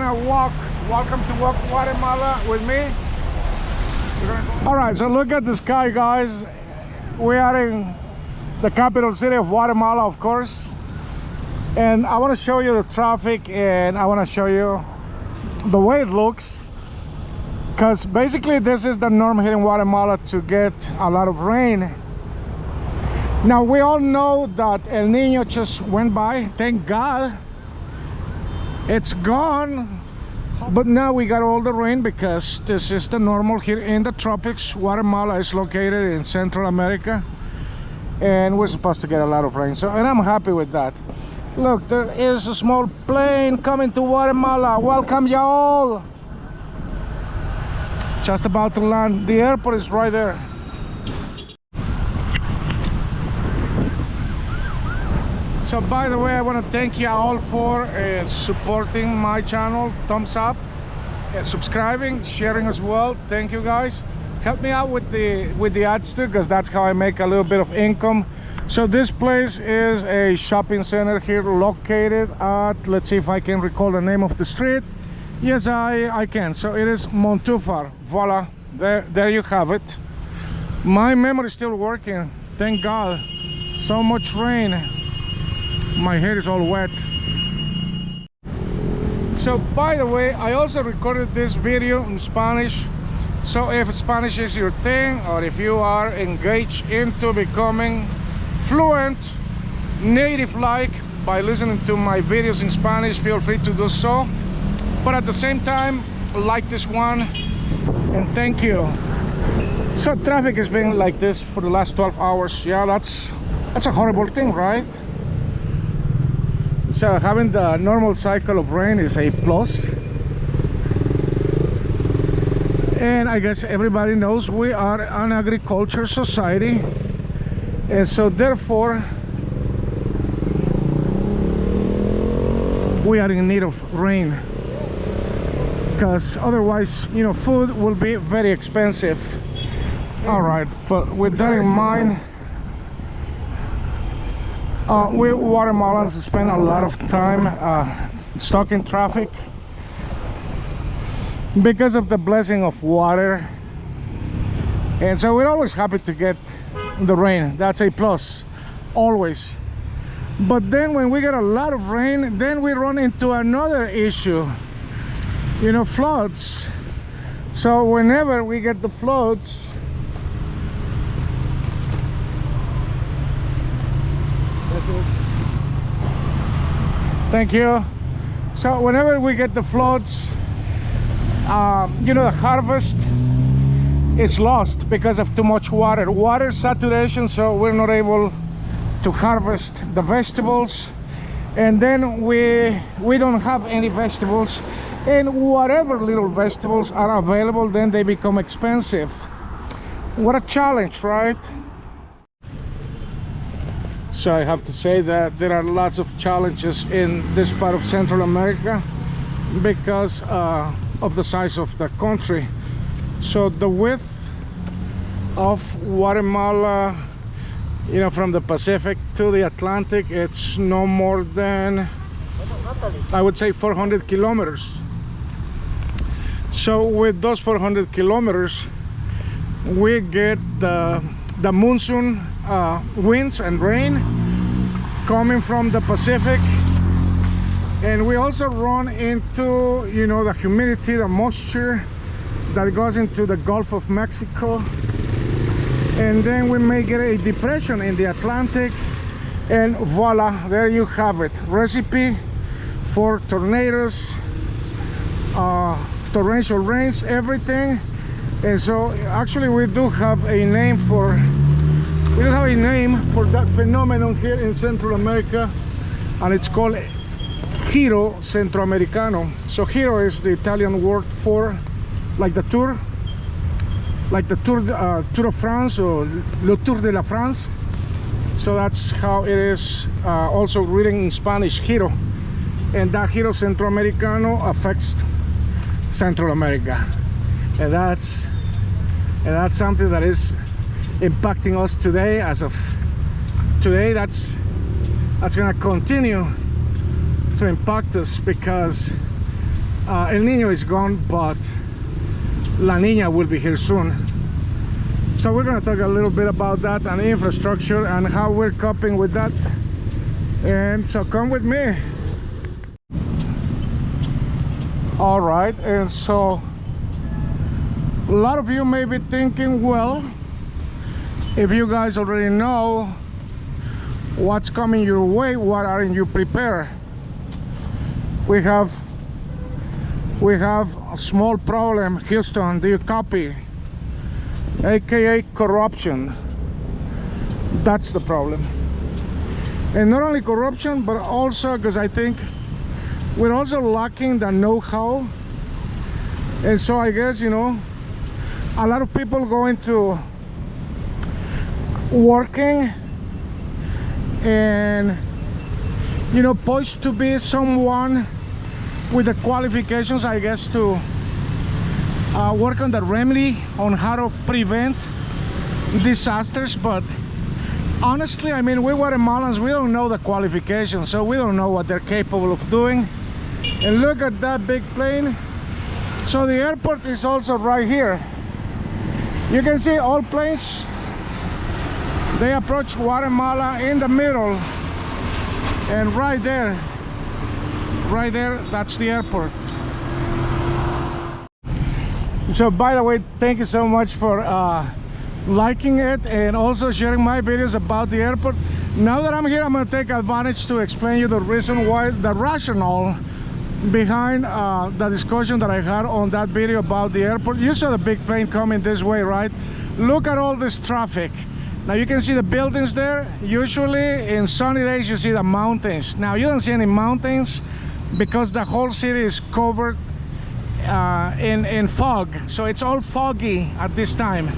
gonna walk. Welcome to Walk Guatemala with me. All right, so look at the sky, guys. We are in the capital city of Guatemala, of course, and I want to show you the traffic, and I want to show you the way it looks, because basically this is the norm here in Guatemala to get a lot of rain. Now we all know that El Nino just went by, thank God. It's gone, but now we got all the rain because this is the normal here in the tropics. Guatemala is located in Central America, and we're supposed to get a lot of rain, so, and I'm happy with that. Look, there is a small plane coming to Guatemala. Welcome y'all. Just about to land. The airport is right there. So by the way, I want to thank you all for supporting my channel. Thumbs up, subscribing, sharing as well. Thank you guys. Help me out with the ads too, because that's how I make a little bit of income. So this place is a shopping center here located at, let's see if I can recall the name of the street. Yes, I can. So it is Montúfar. Voila, there you have it. My memory is still working, thank God. So much rain, my hair is all wet. So by the way, I also recorded this video in Spanish, so if Spanish is your thing, or if you are engaged into becoming fluent, native like, by listening to my videos in Spanish, feel free to do so. But at the same time, like this one, and thank you. So traffic has been like this for the last 12 hours. Yeah, that's a horrible thing, right? So having the normal cycle of rain is a plus. And I guess everybody knows we are an agriculture society, and so therefore we are in need of rain, because otherwise, you know, food will be very expensive. All right, but with that in mind, we Guatemalans spend a lot of time stuck in traffic because of the blessing of water, and so we're always happy to get the rain. That's a plus, always. But then when we get a lot of rain, then we run into another issue, you know, floods. So whenever we get the floods, thank you. So whenever we get the floods, you know, the harvest is lost because of too much water saturation, so we're not able to harvest the vegetables, and then we don't have any vegetables, and whatever little vegetables are available, then they become expensive. What a challenge, right? So I have to say that there are lots of challenges in this part of Central America because of the size of the country. So the width of Guatemala, you know, from the Pacific to the Atlantic, it's no more than, I would say, 400 kilometers. So with those 400 kilometers, we get the monsoon winds and rain coming from the Pacific, and we also run into, you know, the humidity, the moisture that goes into the Gulf of Mexico, and then we may get a depression in the Atlantic, and voila, there you have it. Recipe for tornadoes, torrential rains, everything. And so actually we do have a name for that phenomenon here in Central America, and it's called Giro Centroamericano. So Giro is the Italian word for like the Tour, like the Tour of France, or Le Tour de la France. So that's how it is also written in Spanish, Giro. And that Giro Centroamericano affects Central America, and that's something that is impacting us today. As of today, that's going to continue to impact us, because El Nino is gone, but La Nina will be here soon. So we're going to talk a little bit about that and infrastructure and how we're coping with that. And so come with me. All right, and so a lot of you may be thinking, well, if you guys already know what's coming your way, why aren't you prepared? We have a small problem. Houston, do you copy? AKA corruption. That's the problem. And not only corruption, but also because I think we're also lacking the know-how. And so I guess, you know, a lot of people go into working and, you know, poised to be someone with the qualifications, I guess, to work on the remedy on how to prevent disasters. But honestly, I mean, we Guatemalans, we don't know the qualifications, so we don't know what they're capable of doing. And look at that big plane. So the airport is also right here. You can see all planes, they approach Guatemala in the middle, and right there, that's the airport. So by the way, thank you so much for liking it and also sharing my videos about the airport. Now that I'm here, I'm going to take advantage to explain you the reason why, the rationale behind the discussion that I had on that video about the airport. You saw the big plane coming this way, right? Look at all this traffic. Now you can see the buildings there. Usually in sunny days you see the mountains. Now you don't see any mountains because the whole city is covered in fog, so it's all foggy at this time.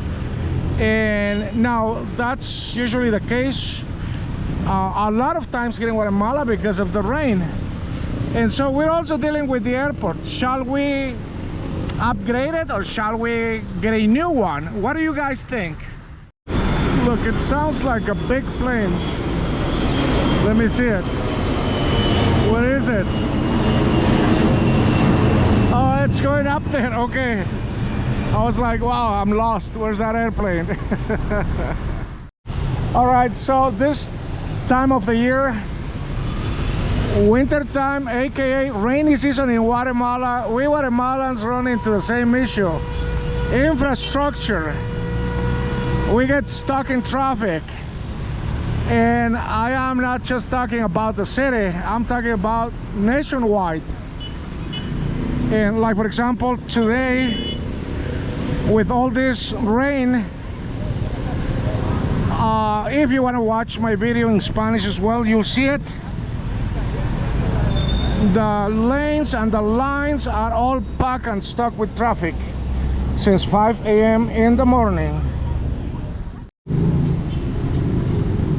And now that's usually the case a lot of times here in Guatemala because of the rain. And so we're also dealing with the airport. Shall we upgrade it or shall we get a new one? What do you guys think? Look, it sounds like a big plane. Let me see it. What is it? Oh, it's going up there. Okay. I was like, wow, I'm lost. Where's that airplane? All right, so this time of the year, winter time, aka rainy season in Guatemala, we Guatemalans run into the same issue. Infrastructure. We get stuck in traffic. And I am not just talking about the city, I'm talking about nationwide. And like for example, today, with all this rain, if you want to watch my video in Spanish as well, you'll see it. The lanes and the lines are all packed and stuck with traffic since 5 a.m. in the morning.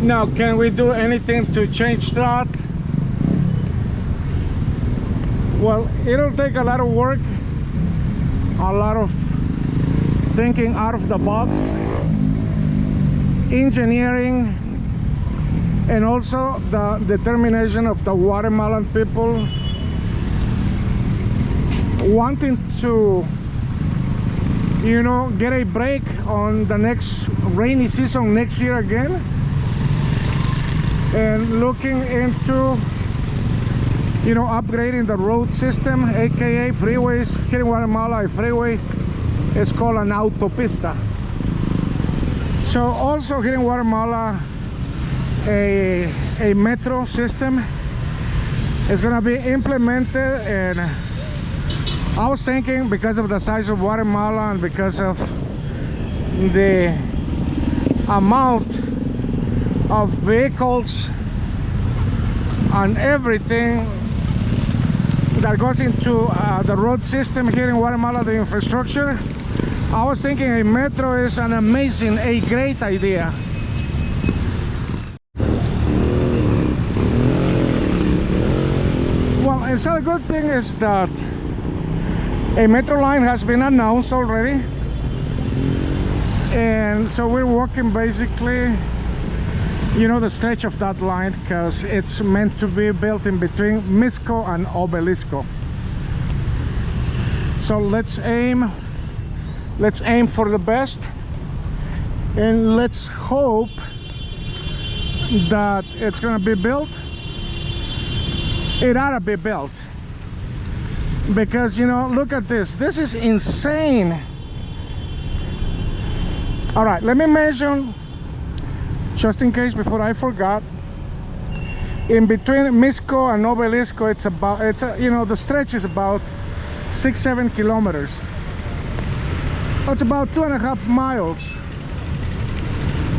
Now, can we do anything to change that? Well, it'll take a lot of work, a lot of thinking out of the box, engineering, and also the determination of the Guatemalan people wanting to, you know, get a break on the next rainy season next year again, and looking into, you know, upgrading the road system, aka freeways. Here in Guatemala, a freeway is called an autopista. So also here in Guatemala, a metro system is going to be implemented. And I was thinking, because of the size of Guatemala and because of the amount of vehicles and everything that goes into the road system here in Guatemala, the infrastructure, I was thinking a metro is an amazing, a great idea. Well, and so the good thing is that a metro line has been announced already, and so we're walking basically, you know, the stretch of that line, because it's meant to be built in between Misco and Obelisco. So let's aim for the best, and let's hope that it's gonna be built. It ought to be built, because you know, look at this. This is insane. All right, let me mention, just in case before I forgot, in between Misco and Obelisco, you know, the stretch is about 6-7 kilometers. That's about 2.5 miles.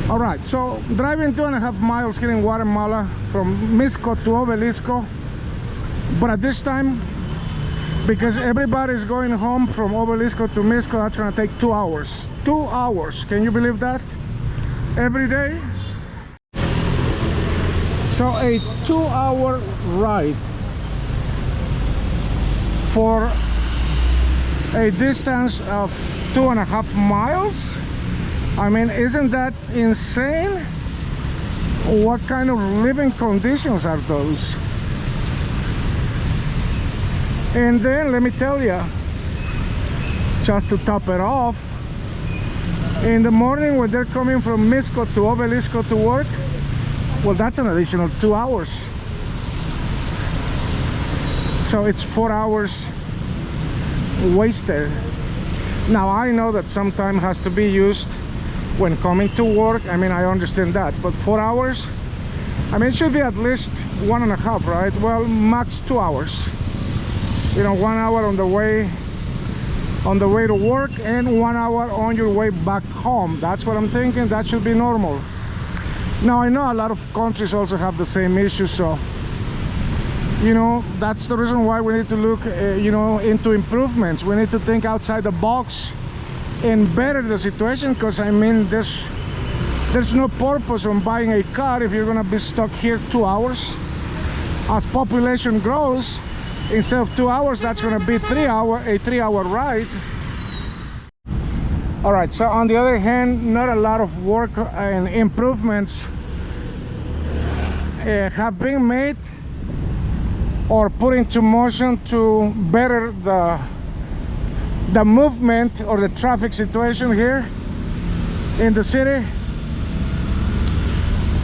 All right, so driving 2.5 miles here in Guatemala from Misco to Obelisco, but at this time, because everybody's going home from Obelisco to Misco, that's gonna take 2 hours. 2 hours, can you believe that? Every day. So a 2-hour ride for a distance of 2.5 miles. I mean, isn't that insane? What kind of living conditions are those? And then let me tell you, just to top it off, in the morning when they're coming from Misco to Obelisco to work, well, that's an additional 2 hours. So it's 4 hours wasted. Now I know that some time has to be used when coming to work. I mean, I understand that, but 4 hours, I mean, it should be at least 1.5, right? Well, max 2 hours. You know, 1 hour on the way to work and 1 hour on your way back home. That's what I'm thinking. That should be normal. Now I know a lot of countries also have the same issue, so you know, that's the reason why we need to look you know, into improvements. We need to think outside the box and better the situation, because I mean, there's no purpose on buying a car if you're gonna be stuck here 2 hours. As population grows, instead of 2 hours, that's gonna be a 3-hour ride. All right, so on the other hand, not a lot of work and improvements have been made or put into motion to better the movement or the traffic situation here in the city.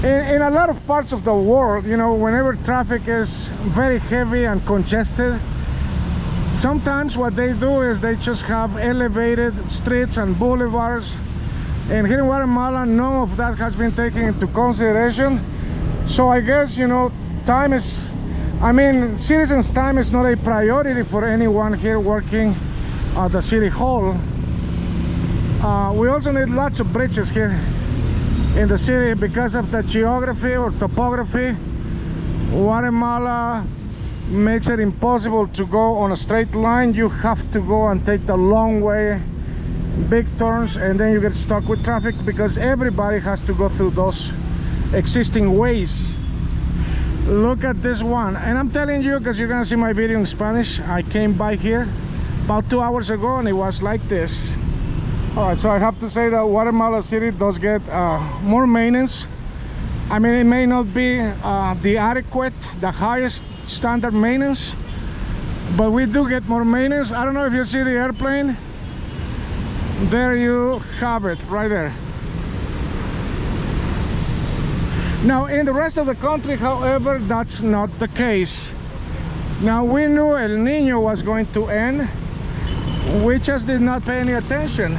In a lot of parts of the world, you know, whenever traffic is very heavy and congested, sometimes what they do is they just have elevated streets and boulevards. And here in Guatemala, none of that has been taken into consideration. So I guess, you know, time is, I mean, citizens' time is not a priority for anyone here working at the city hall. We also need lots of bridges here in the city because of the geography or topography. Guatemala makes it impossible to go on a straight line. You have to go and take the long way, big turns, and then you get stuck with traffic because everybody has to go through those existing ways. Look at this one, and I'm telling you because you're gonna see my video in Spanish. I came by here about 2 hours ago and it was like this. All right, so I have to say that Guatemala City does get more maintenance. I mean, it may not be the highest standard maintenance, but we do get more maintenance. I don't know if you see the airplane. There you have it, right there. Now, in the rest of the country, however, that's not the case. Now, we knew El Niño was going to end. We just did not pay any attention.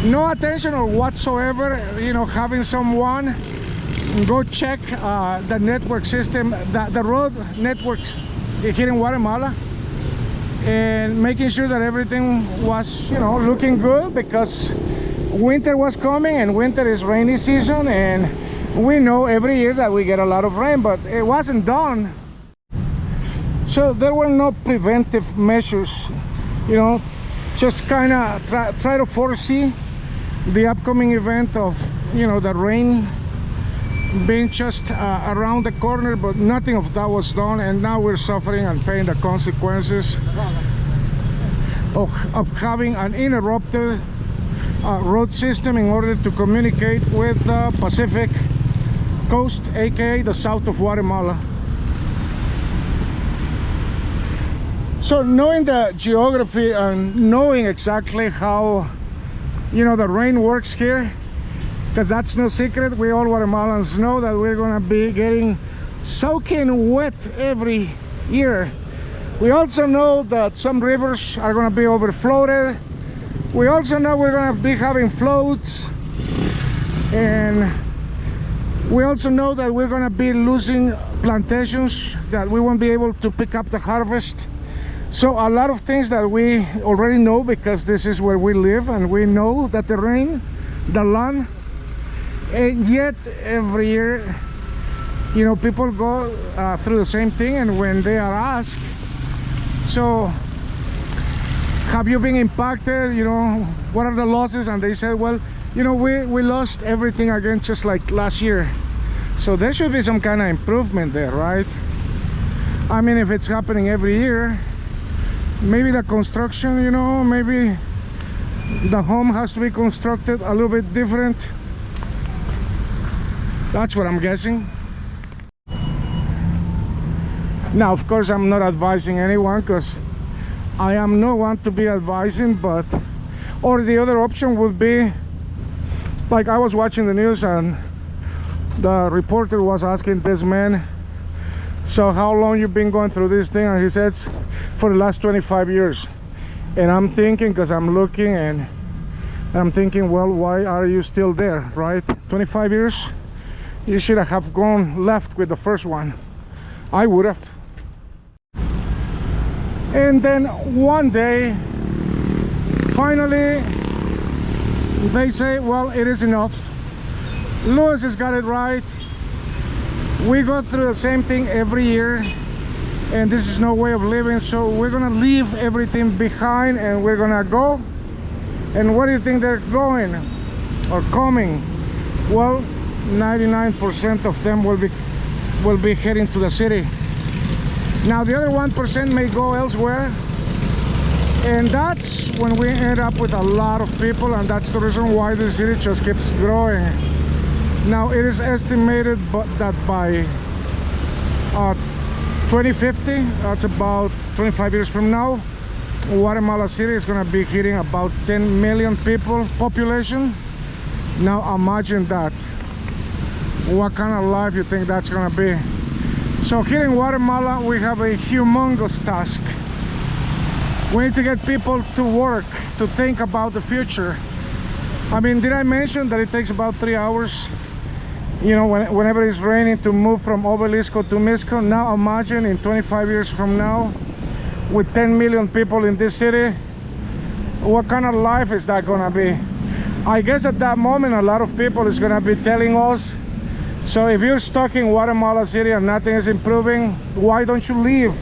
No attention or whatsoever, you know, having someone go check the network system, the road networks here in Guatemala, and making sure that everything was, you know, looking good, because winter was coming, and winter is rainy season, and we know every year that we get a lot of rain, but it wasn't done. So there were no preventive measures, you know, just kind of try to foresee the upcoming event of, you know, the rain being just around the corner, but nothing of that was done, and now we're suffering and paying the consequences of having an interrupted road system in order to communicate with the Pacific coast, aka the south of Guatemala. So knowing the geography and knowing exactly how, you know, the rain works here, because that's no secret, we all Guatemalans know that we're gonna be getting soaking wet every year. We also know that some rivers are gonna be overflowed. We also know we're gonna be having floods, and we also know that we're gonna be losing plantations, that we won't be able to pick up the harvest. So a lot of things that we already know, because this is where we live and we know that the rain, the land, and yet every year, you know, people go through the same thing. And when they are asked, so have you been impacted, you know, what are the losses, and they said, well, you know, we lost everything again just like last year. So there should be some kind of improvement there, right? I mean, if it's happening every year, maybe the construction, you know, maybe the home has to be constructed a little bit different. That's what I'm guessing. Now, of course, I'm not advising anyone, because I am no one to be advising, but, or the other option would be, like I was watching the news and the reporter was asking this man, so how long you been going through this thing? And he said, for the last 25 years. And I'm thinking, because I'm looking and I'm thinking, well, why are you still there, right? 25 years? You should have gone left with the first one. I would have. And then one day, finally, they say, well, it is enough. Lewis has got it right. We go through the same thing every year, and this is no way of living, so we're gonna leave everything behind and we're gonna go. And where do you think they're going or coming? Well, 99% of them will be heading to the city. Now the other 1% may go elsewhere, and that's when we end up with a lot of people, and that's the reason why the city just keeps growing. Now it is estimated that by 2050, that's about 25 years from now, Guatemala City is going to be hitting about 10 million people population. Now imagine that. What kind of life you think that's going to be? So here in Guatemala, we have a humongous task. We need to get people to work, to think about the future. I mean, did I mention that it takes about 3 hours, you know, whenever it's raining, to move from Obelisco to Misco? Now imagine in 25 years from now, with 10 million people in this city, what kind of life is that gonna be? I guess at that moment, a lot of people is gonna be telling us, so if you're stuck in Guatemala City and nothing is improving, why don't you leave?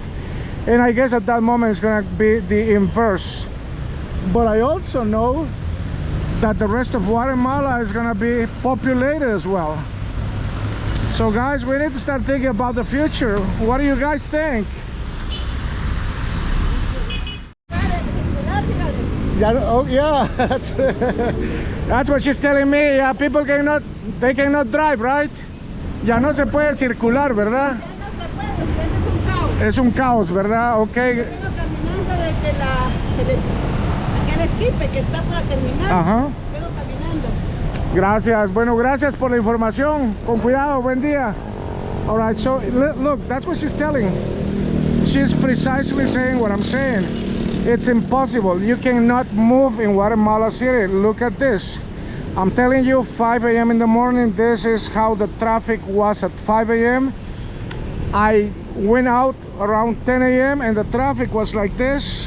And I guess at that moment it's gonna be the inverse. But I also know that the rest of Guatemala is gonna be populated as well. So guys, we need to start thinking about the future. What do you guys think? Oh yeah, that's what she's telling me. Yeah, people cannot drive, right? Ya no se puede circular, ¿verdad? Ya no se puede, Es un caos, ¿verdad? Ok. Vengo caminando desde aquel esquipe que está para terminar. Ajá. Vengo caminando. Gracias. Bueno, gracias por la información. Con cuidado. Buen día. All right. So look, that's what she's telling. She's precisely saying what I'm saying. It's impossible. You cannot move in Guatemala City. Look at this. I'm telling you, 5 a.m. in the morning, this is how the traffic was at 5 a.m. I went out around 10 a.m. and the traffic was like this.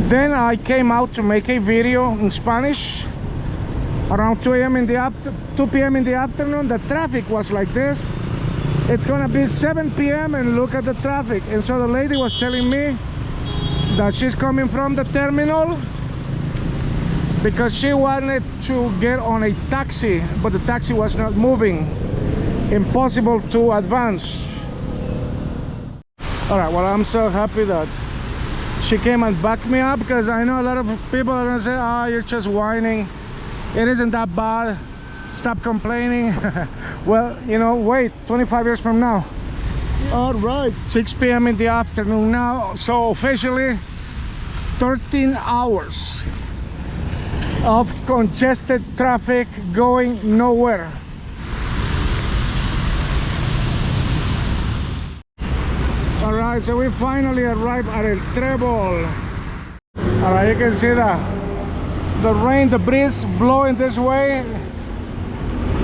Then I came out to make a video in Spanish. Around 2 p.m. in the afternoon, the traffic was like this. It's gonna be 7 p.m. and look at the traffic. And so the lady was telling me that she's coming from the terminal because she wanted to get on a taxi, but the taxi was not moving. Impossible to advance. All right, well, I'm so happy that she came and backed me up, because I know a lot of people are gonna say, oh, you're just whining, it isn't that bad, stop complaining. Well, you know, wait 25 years from now. All right, 6 p.m. in the afternoon now, so officially 13 hours of congested traffic going nowhere. All right, so we finally arrived at El Trebol. All right, you can see the rain, the breeze blowing this way.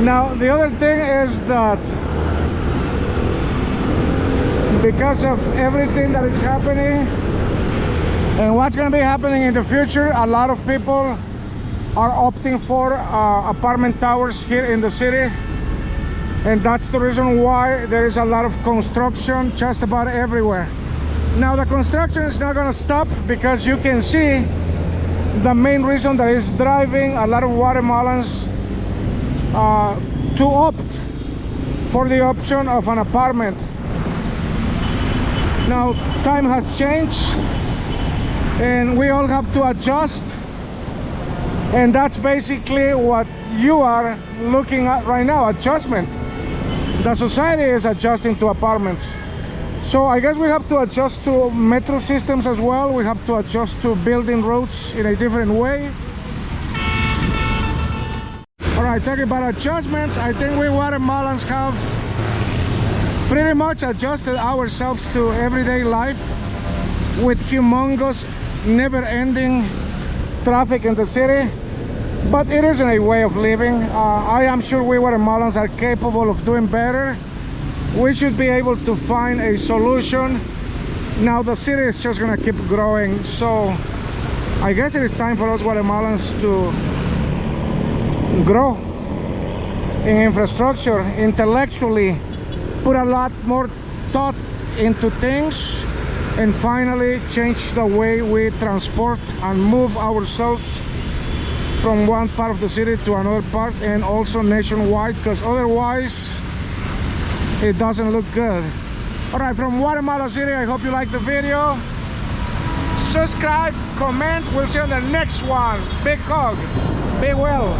Now the other thing is that because of everything that is happening and what's going to be happening in the future, a lot of people are opting for apartment towers here in the city, and that's the reason why there is a lot of construction just about everywhere. Now the construction is not going to stop, because you can see the main reason that is driving a lot of Guatemalans to opt for the option of an apartment. Now time has changed and we all have to adjust, and that's basically what you are looking at right now, adjustment. The society is adjusting to apartments, so I guess we have to adjust to metro systems as well. We have to adjust to building roads in a different way. All right, talking about adjustments, I think we Guatemalans have pretty much adjusted ourselves to everyday life with humongous, never-ending traffic in the city. But it isn't a way of living. I am sure we Guatemalans are capable of doing better. We should be able to find a solution. Now the city is just gonna keep growing, so I guess it is time for us Guatemalans to grow in infrastructure, intellectually, put a lot more thought into things, and finally change the way we transport and move ourselves from one part of the city to another part, and also nationwide, because otherwise it doesn't look good. All right, from Guatemala City, I hope you liked the video. Subscribe, comment, we'll see you on the next one. Big hug, be well.